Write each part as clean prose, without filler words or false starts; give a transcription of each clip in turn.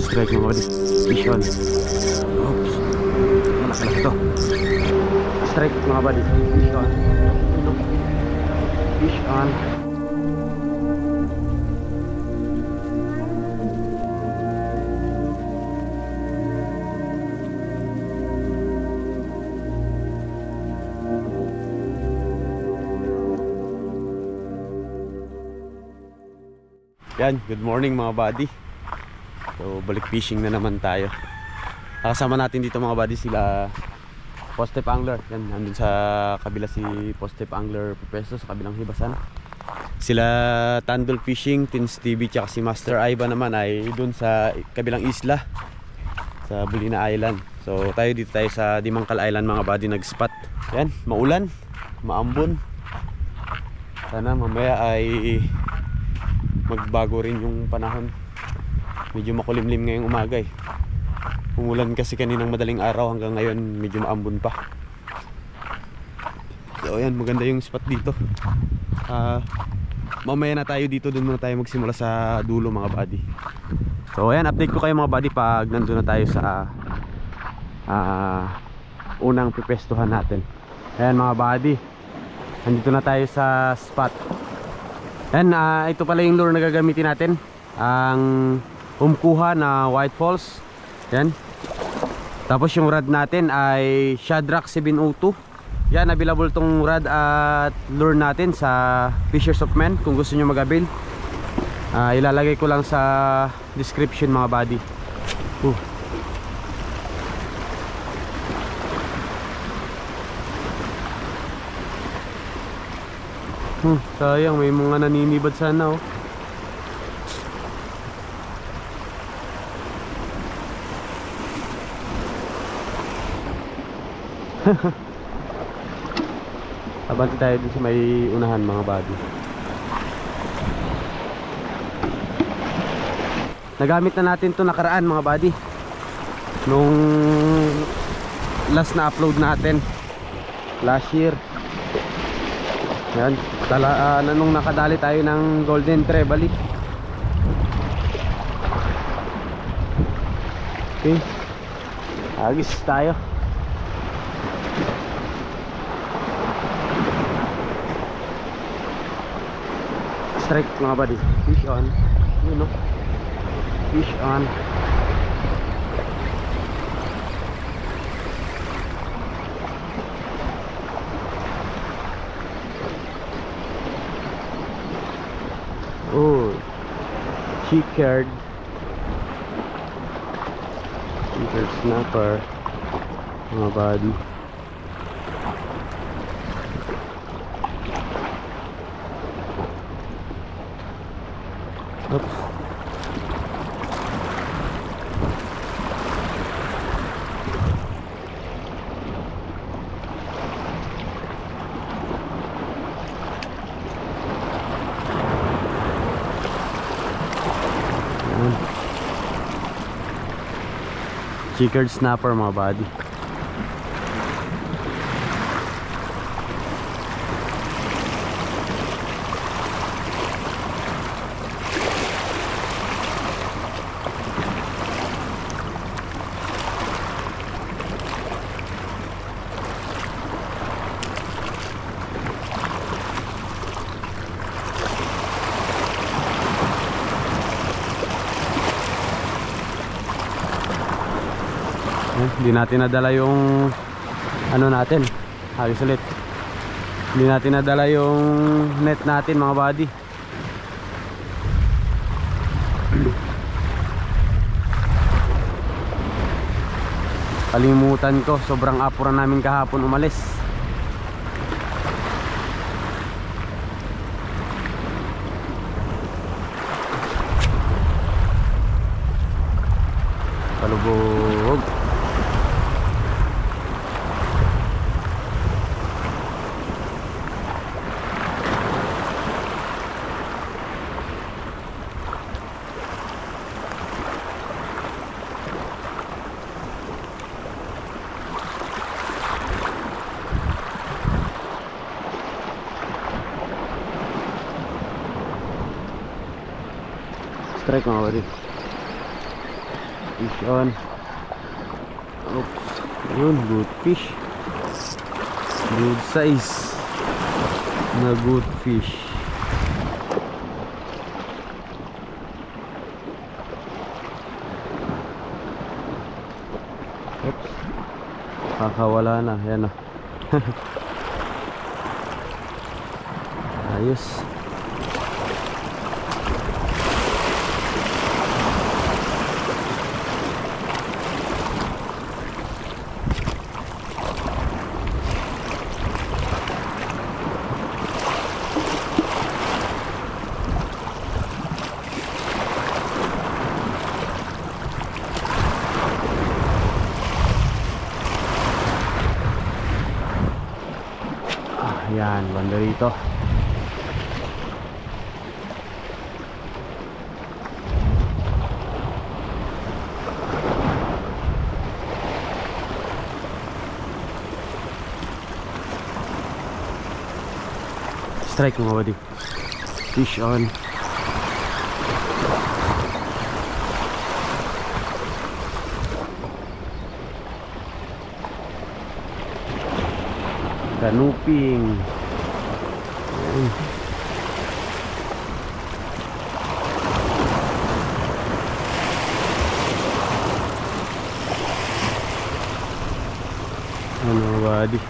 Strike mga buddy. Fish on. Oops. Malaki to. Strike mga buddy. Fish on. Fish on. Yan, good morning mga buddy. So balik fishing na naman tayo. Kasama natin dito mga buddy sila Postep Angler. Yan, nandun sa kabila si Postep Angler Pepeso sa kabilang hibasan. Sila Tandol Fishing, Tins TV, tsaka si Master Ivan naman ay dun sa kabilang isla, sa Bulina Island. So tayo dito tayo sa Dimangkal Island mga buddy, nag-spot. Yan, maulan, maambon. Sana mamaya ay magbago rin yung panahon. Medyo makulimlim ngayong umaga eh. Umulan kasi kaninang madaling araw, hanggang ngayon medyo maambon pa. So ayan, maganda yung spot dito. Mamaya na tayo dito, dun muna tayo magsimula sa dulo mga buddy. So ayan, update ko kayo mga buddy pag nandun na tayo sa unang pipestuhan natin. Ayan mga buddy, nandito na tayo sa spot. Yan, ito pala yung lure na gagamitin natin, ang umkuha na White Falls. Yan. Tapos yung rod natin ay Shadrack 702. Yan, available tong rod at lure natin sa Fishers of Men kung gusto nyo mag-avail. Ilalagay ko lang sa description mga buddy. Sayang, may mga naninibad sana oh. Abanti tayo dun sa may unahan mga buddy. Nagamit na natin to nakaraan mga buddy, nung last na upload natin last year. Yan, nung nakadali tayo ng Golden Treble. Okay, agis tayo. Strike mga buddy. Fish on. You know, fish on. Oh, checkered snapper mga buddy. Oops. Checkered snapper mga buddy. Hindi natin nadala yung ano natin, ayos ulit. Hindi natin nadala yung net natin mga buddy. Kalimutan ko, sobrang apuran namin kahapon umalis. Palubog. Strike mga buddy. Fish on. Oops. Yun, good fish. Good size na good fish. Oops. Kakawala na. Yan o. Ayos. Yan, banda rito. Strike mga buddy. Fish on. Kanuping. Ano buddy?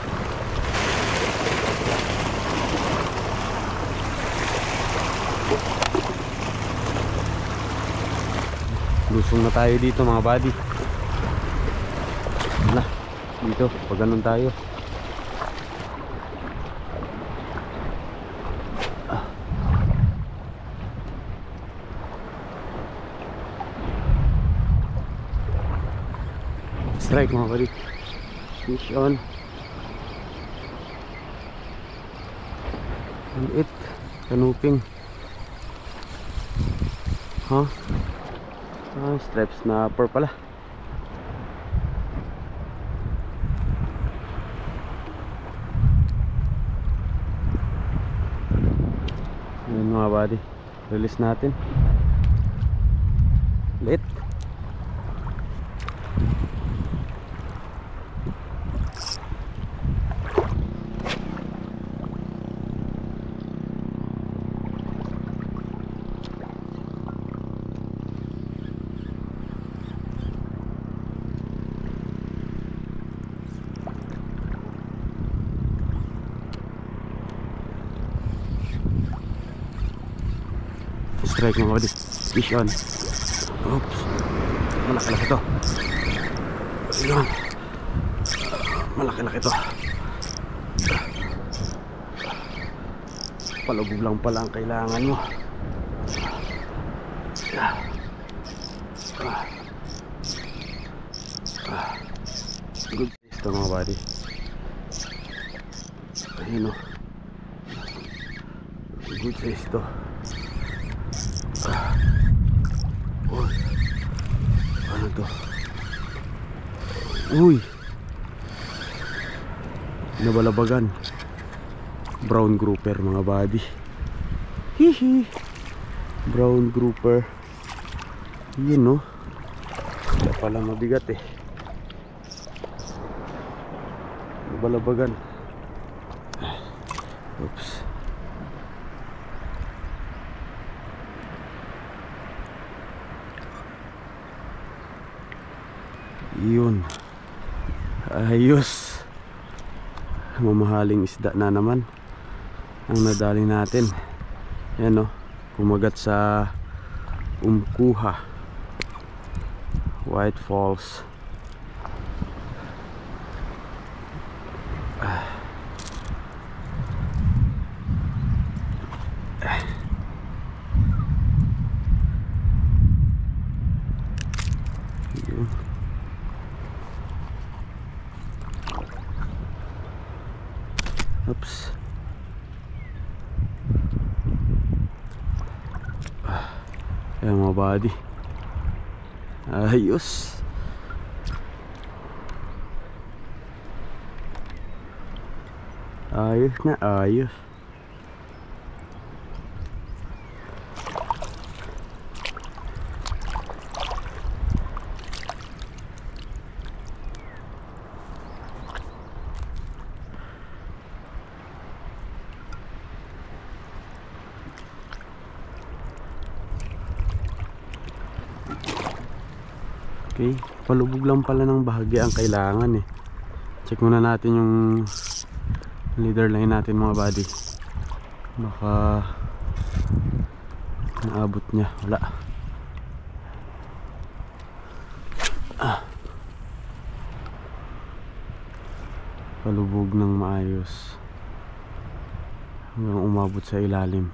Lusong na tayo dito mga buddy. Wala, dito pag ganun tayo. Strike mga buddy. Fish on. Liit. Kanuping. Huh? Ah, striped snapper pala. Ayan mga buddy. Release natin. Liit. Strike mga buddy. Fish on. Oops. Malaki-laki to. Ayun. Malaki-laki to. Palubog lang pala ang kailangan mo. Good size to mga buddy. Ayun o. Good size to. Uy, ano to? Uy, nabalabagan. Brown grouper mga buddy. Hihi. Brown grouper. Yun no. Kaya pala mabigat eh. Nabalabagan. Oops. Yun. Ayos. Mamahaling isda na naman ang nadali natin. Yan o. Kumagat sa Umkuha White Falls. Yun. Oops. Ayan mga buddy. Ayos. Ayos na ayos. Okay, palubog lang pala ng bahagya ang kailangan eh. Check muna natin yung leader line natin mga buddy. Baka naabot niya, wala. Palubog ng maayos hanggang umabot sa ilalim.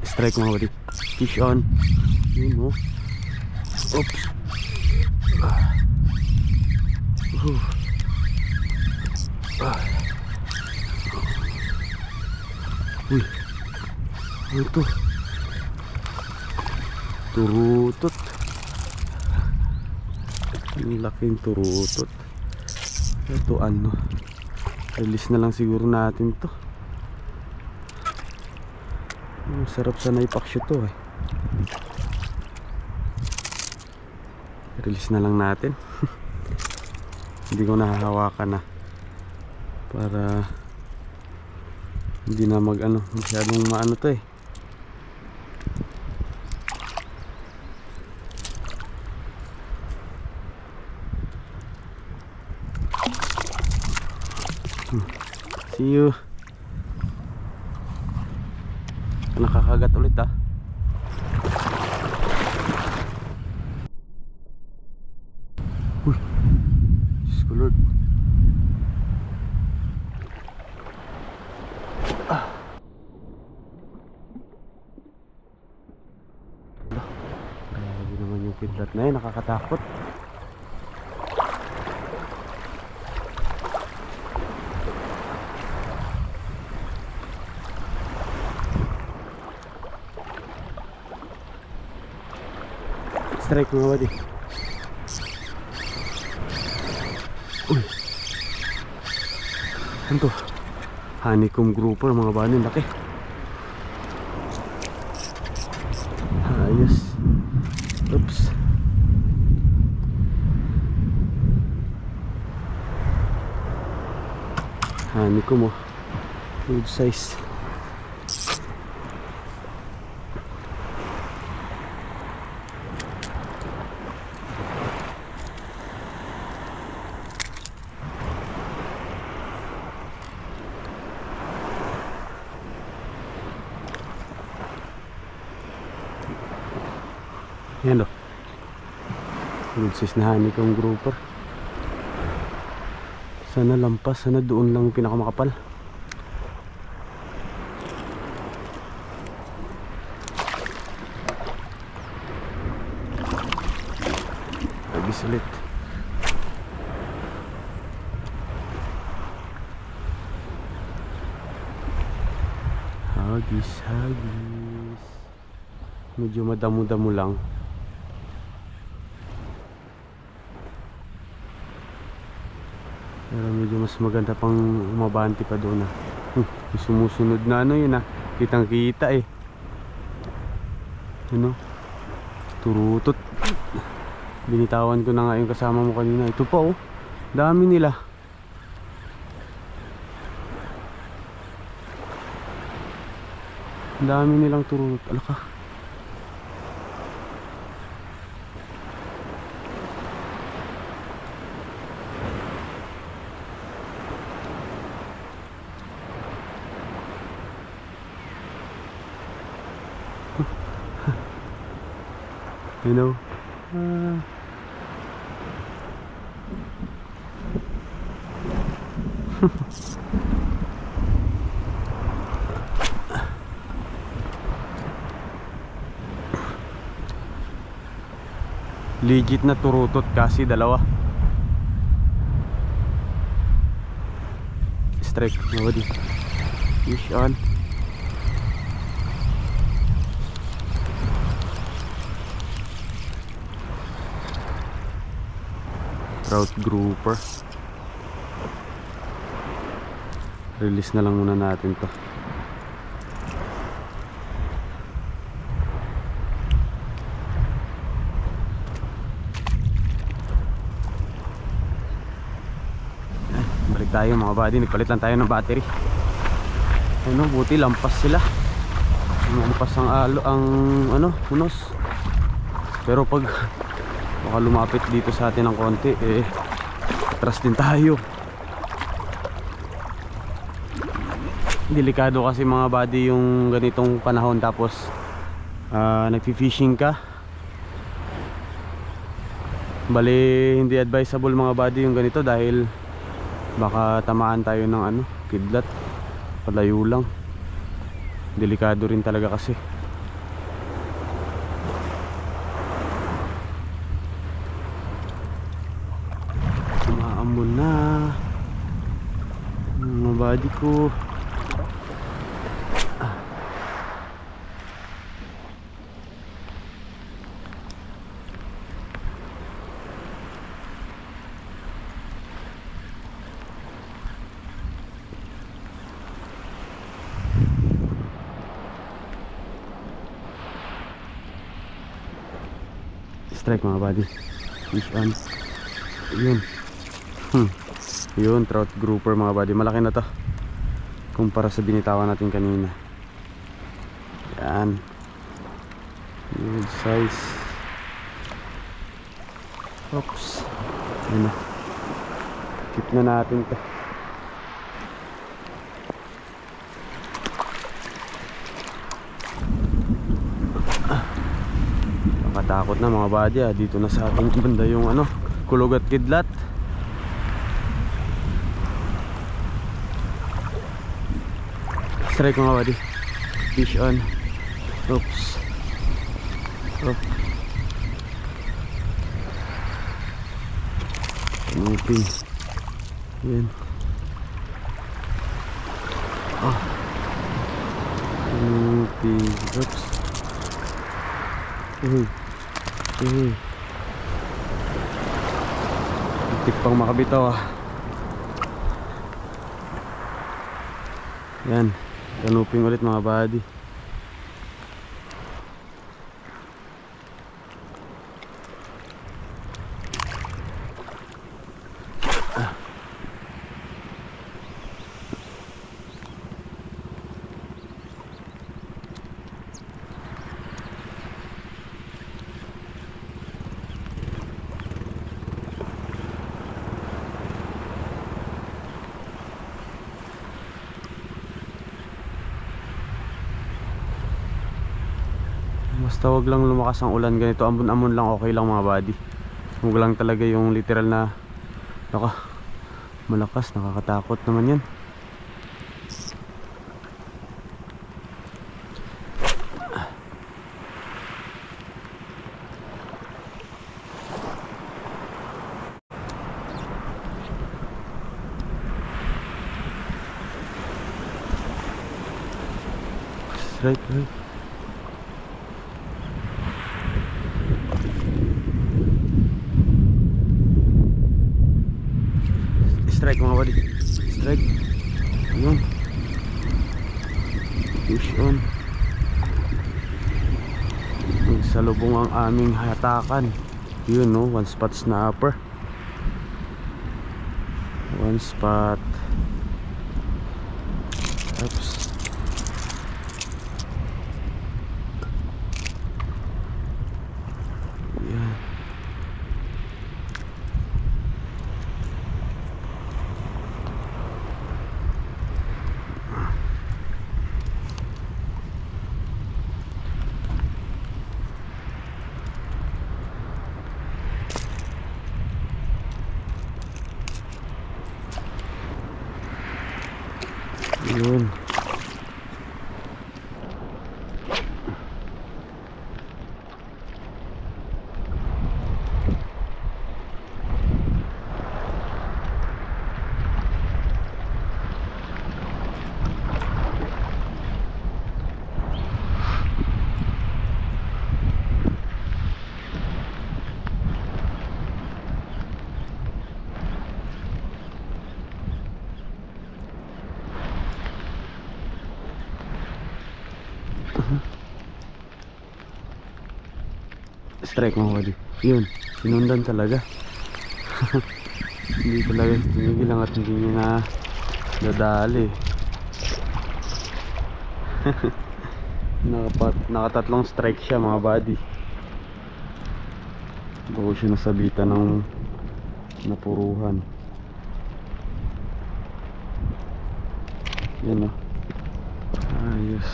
Strike mga buddy. Fish on. Yun oh. Oops. Uy. Ano ito? Turutot. Ang laking turutot. Ito ano? Release na lang siguro natin to. Sarap sana ipaksyo to eh. Release na lang natin. Hindi ko nahahawakan na para hindi na mag ano, masyadong maano to eh. See you. Nakakagat ulit ah. Uy, Diyos ko Lord. Grabe naman yung kidlat na yun, nakakatakot. Strike mga buddy. Uy, ano to? Honeycomb grouper mga buddy, laki. Ayos. Oops. Honeycomb oh, good size. Yan o. Good size na honeycomb grouper. Sana lampas. Sana doon lang pinakamakapal. Agis ulit. Hagis, hagis. Medyo madamo-damo lang. Pero medyo mas maganda pang umabanti pa doon ah. Sumusunod na ano yun ah. Kitang kita eh. Ano? Turutot. Binitawan ko na nga yung kasama mo kanina. Ito pa oh. Dami nila. Dami nilang turutot. Alaka. You know, legit na turutot kasi dalawa. Strike nobody. Fish on. Trout grouper. Release na lang muna natin to. Ay, balik. tayo mga buddy, nagpalit lang tayo ng battery. Ano, buti lampas sila. Lampas ang unos. Pero pag baka lumapit dito sa atin ng konti, atras din tayo. Delikado kasi mga buddy yung ganitong panahon, tapos nagfi-fishing ka. Bali hindi advisable mga buddy yung ganito, dahil baka tamaan tayo ng kidlat. Palayo lang. Delikado rin talaga kasi. Umaamon na mga buddy ko. Strike mga buddy, fish on. Yun. Yun, trout grouper mga buddy. Malaki na to kumpara sa binitawan natin kanina. Yan, good size. Oops. Yan na, keep na natin to. Takot na mga buddy, dito na sa ating banda yung kulog at kidlat. Strike mga buddy, fish on. Oops. Oh. Moving. Yan. Oh. Moving. Oops. Tik pang makabitaw. Yan, kanuping ulit mga buddy. Basta wag lang lumakas ang ulan ganito, ambon-ambon lang, okay lang mga buddy. Huwag lang talaga yung literal na malakas, nakakatakot naman yan. Right. Strike mga buddy, strike. Ayun, fish on. Nagsalubong ang aming hatakan. Yun no, one spot snapper. One spot. Oops. Yan. Yun. Strike mga buddy. Yun, sinundan talaga. Hindi talaga tumigil lang at hindi niya na nadali. Nakatatlong strike siya mga buddy. Bago siya nasabitan ng napuruhan. Yan o. Ayos.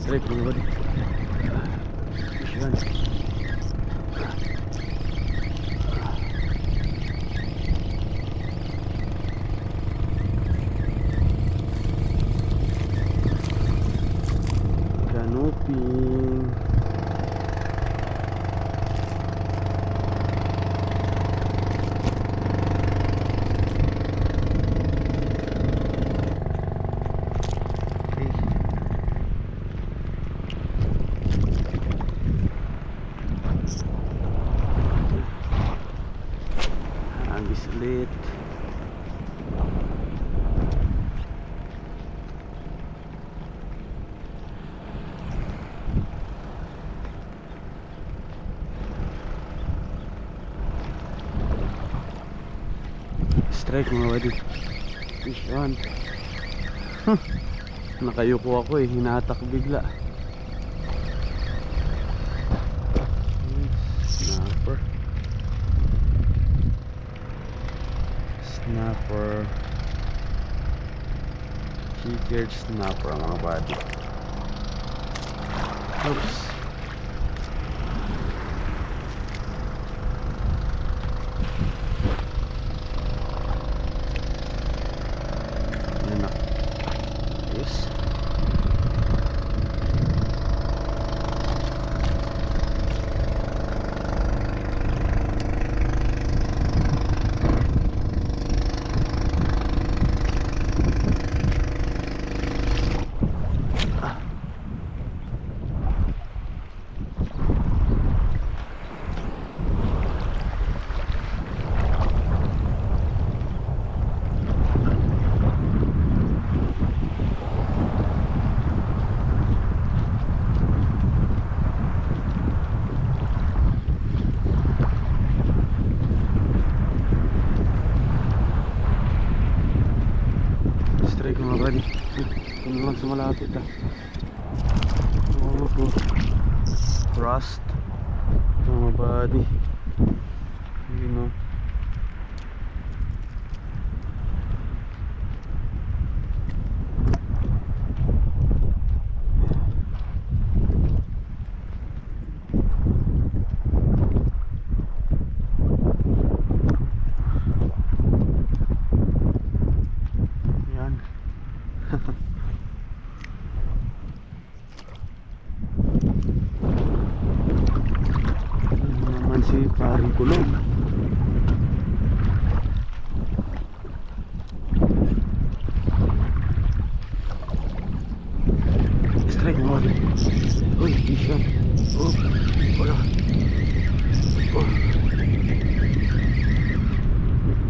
Strike mga buddy. Yan. Canoping. Agis ulit. Strike mga buddy. Fish on. Nakayuko ako eh, hinatak bigla. Snapper. Snapper. Checkered snapper mga buddy. Oops. Yan na. Yes. Strike mga buddy. Ito naman sa malapit ah. Oh, rust mga buddy. You know. Naman si paring kulong. Strike mo. Uy, isyan. Oh, wala. Oh.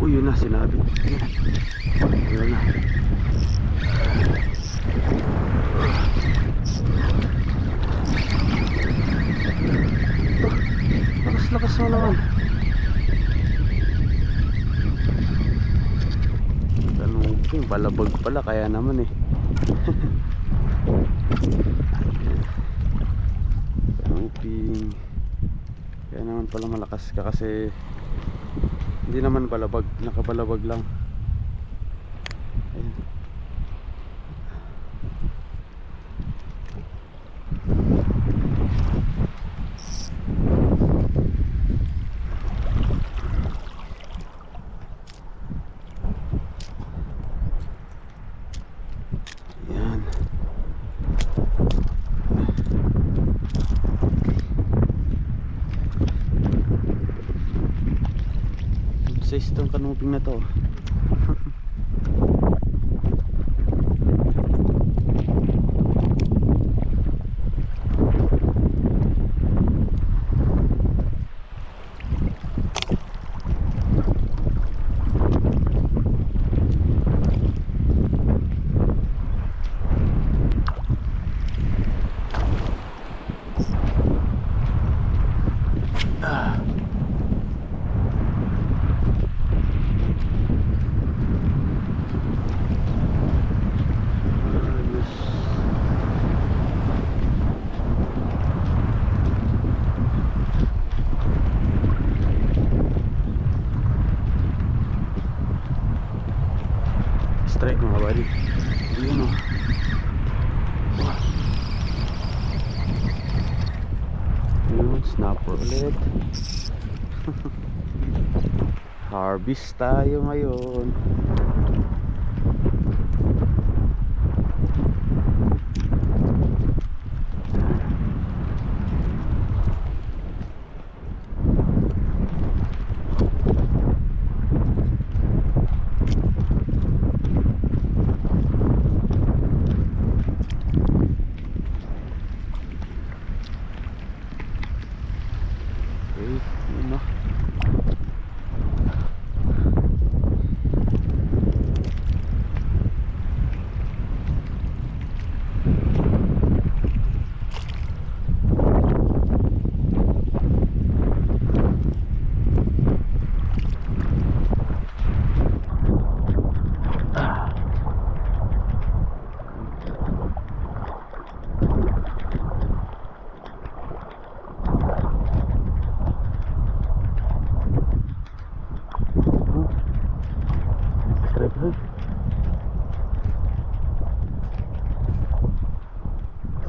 Uy, yun na sinabi. Yun na. Lakas mo naman. Kanuping, balabag pala kaya naman eh. Kanuping. Kaya naman pala malakas ka kasi hindi naman balabag, nakabalabag lang. Ayan. Size itong kanuping na to. strike mga buddy. Ayun o. Ayun, snapper ulit. Harvest tayo ngayon.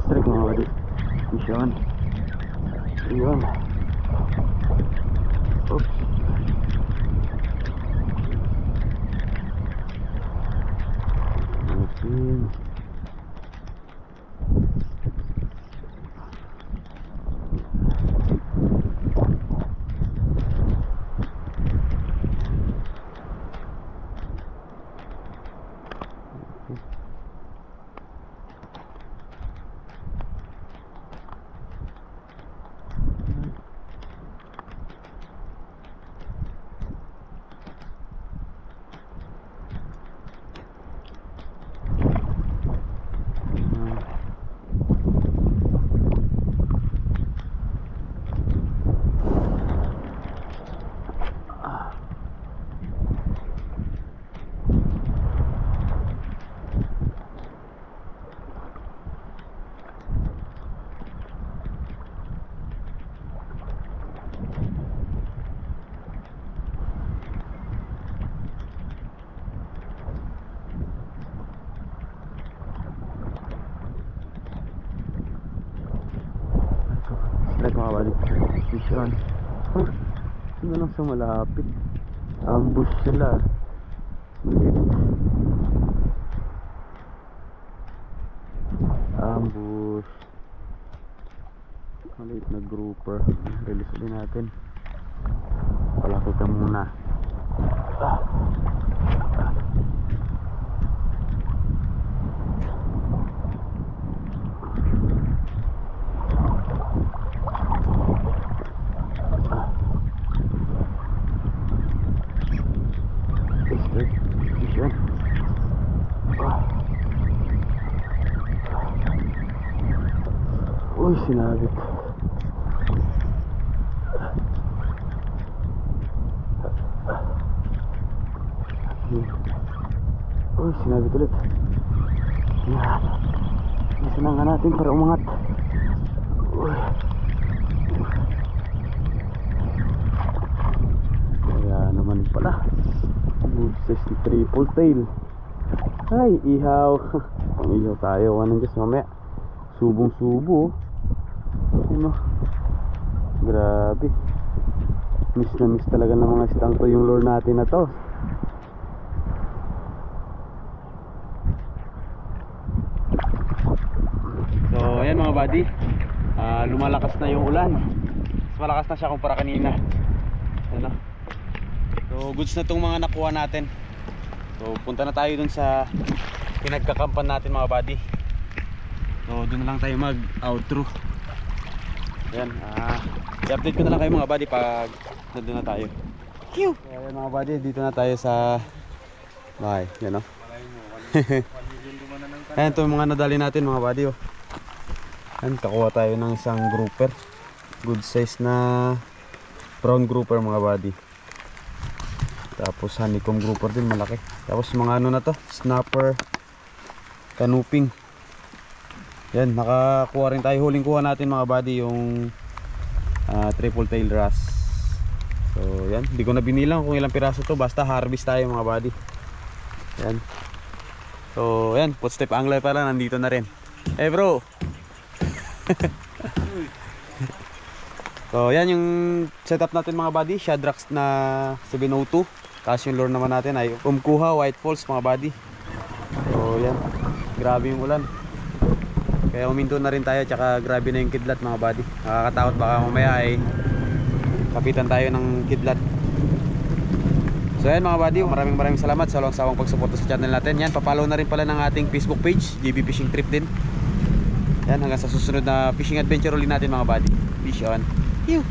Strike mga buddy. Mission. Ayun. Oops. Ayun. Strike mga buddy. Mission. Huh? Sino lang sa malapit? Ambush sila. Ambush. Maliit na grouper. Release ulit natin. Palaki ka muna. Uy, sinabit. Uy, sinabit ulit. Yan. Nasinangan natin para umangat. Uy. Kaya naman pala. Buses si triple tail. Ay, ihaw. Pang ihaw tayo. Anong guys mamaya? Subong-subo. Ano? Grabe. Miss na miss talaga ng mga stang to yung lure natin na to. So ayan mga buddy, lumalakas na yung ulan. Mas malakas na siya kumpara kanina. Ano? So goods na tong mga nakuha natin. So punta na tayo dun sa pinagkakampan natin mga buddy. So dun na lang tayo mag outro. Ayan, i-update ko na lang kayo mga buddy pag nandun na tayo. So ayan mga buddy, dito na tayo sa bahay. Yan o. Ayan, ito yung mga nadali natin mga buddy oh. Ayan, kakuha tayo ng isang grouper. Good size na brown grouper mga buddy. Tapos honeycomb grouper din malaki. Tapos mga ano na to, snapper, canoping. Yan, nakakuha rin tayo. Huling kuha natin mga buddy yung triple tail wrasse. So yan, hindi ko na binilang kung ilang piraso to. Basta harvest tayo mga buddy. Yan. So yan, footstep angler pala, nandito na rin. Eh bro. So yan yung setup natin mga buddy, Shadrax na 702. Tapos yung lure naman natin ay Umkuha White Falls mga buddy. So yan, grabe yung ulan. Kaya uminto na rin tayo, tsaka grabe na yung kidlat mga buddy. Nakakatakot, baka mamaya ay kapitan tayo ng kidlat. So yan mga buddy, maraming salamat sa walang sawang pagsuporta sa channel natin. Yan, papalaw na rin pala ng ating Facebook page, JB Fishing Trip din. Yan, hanggang sa susunod na fishing adventure ulit natin mga buddy. Fish on. Phew!